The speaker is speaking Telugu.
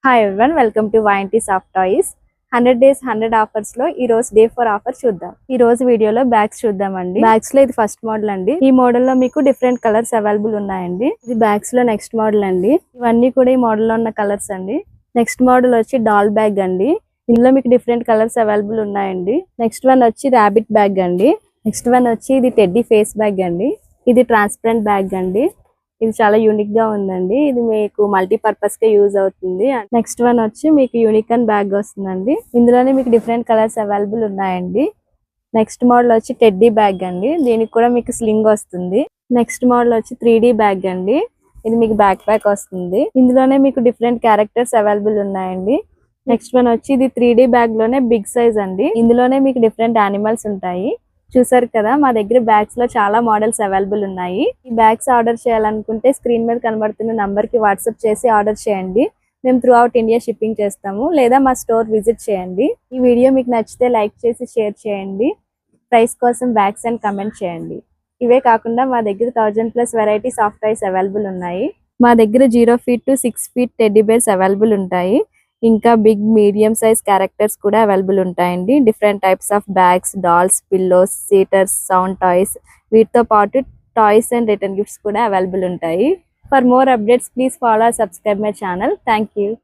Hi everyone, welcome to YNT soft toys. 100 days 100 offers లో ఈ రోజు డే 4 ఆఫర్ చూద్దాం. ఈ రోజు వీడియోలో బ్యాగ్స్ చూద్దామండి. బ్యాగ్స్ లో ఇది ఫస్ట్ మోడల్ అండి. ఈ మోడల్ లో మీకు డిఫరెంట్ కలర్స్ అవైలబుల్ ఉన్నాయండి. ఇది బ్యాగ్స్ లో నెక్స్ట్ మోడల్ అండి. ఇవన్నీ కూడా ఈ మోడల్ లో ఉన్న కలర్స్ అండి. నెక్స్ట్ మోడల్ వచ్చి డాల్ బ్యాగ్ అండి. ఇందులో మీకు డిఫరెంట్ కలర్స్ అవైలబుల్ ఉన్నాయండి. నెక్స్ట్ వన్ వచ్చి ర్యాబిట్ బ్యాగ్ అండి. నెక్స్ట్ వన్ వచ్చి ఇది టెడ్డీ ఫేస్ బ్యాగ్ అండి. ఇది ట్రాన్స్పరెంట్ బ్యాగ్ అండి. ఇది చాలా యూనిక్ గా ఉందండి. ఇది మీకు మల్టీపర్పస్ గా యూజ్ అవుతుంది. నెక్స్ట్ వన్ వచ్చి మీకు యూనికాన్ బ్యాగ్ వస్తుందండి. ఇందులోనే మీకు డిఫరెంట్ కలర్స్ అవైలబుల్ ఉన్నాయండి. నెక్స్ట్ మోడల్ వచ్చి టెడ్డీ బ్యాగ్ అండి. దీనికి కూడా మీకు స్లింగ్ వస్తుంది. నెక్స్ట్ మోడల్ వచ్చి 3D బ్యాగ్ అండి. ఇది మీకు బ్యాక్ ప్యాక్ వస్తుంది. ఇందులోనే మీకు డిఫరెంట్ క్యారెక్టర్స్ అవైలబుల్ ఉన్నాయండి. నెక్స్ట్ వన్ వచ్చి ఇది 3D బ్యాగ్ లోనే బిగ్ సైజ్ అండి. ఇందులోనే మీకు డిఫరెంట్ యానిమల్స్ ఉంటాయి. చూసారు కదా, మా దగ్గర బ్యాగ్స్ లో చాలా మోడల్స్ అవైలబుల్ ఉన్నాయి. ఈ బ్యాగ్స్ ఆర్డర్ చేయాలనుకుంటే స్క్రీన్ మీద కనబడుతున్న నంబర్ కి వాట్సాప్ చేసి ఆర్డర్ చేయండి. మేము త్రూ అవుట్ ఇండియా షిప్పింగ్ చేస్తాము. లేదా మా స్టోర్ విజిట్ చేయండి. ఈ వీడియో మీకు నచ్చితే లైక్ చేసి షేర్ చేయండి. ప్రైస్ కోసం బ్యాగ్స్ అండ్ కమెంట్ చేయండి. ఇవే కాకుండా మా దగ్గర 1000+ వెరైటీస్ ఆఫ్ టాయ్స్ అవైలబుల్ ఉన్నాయి. మా దగ్గర 0 feet to 6 feet teddy bears available ఉంటాయి. ఇంకా బిగ్ మీడియం సైజ్ క్యారెక్టర్స్ కూడా అవైలబుల్ ఉంటాయండి. Different types of bags, dolls, pillows, seaters, sound toys, వీటితో పాటు టాయ్స్ అండ్ రిటర్న్ గిఫ్ట్స్ కూడా అవైలబుల్ ఉంటాయి. For more updates please follow subscribe my channel. Thank you.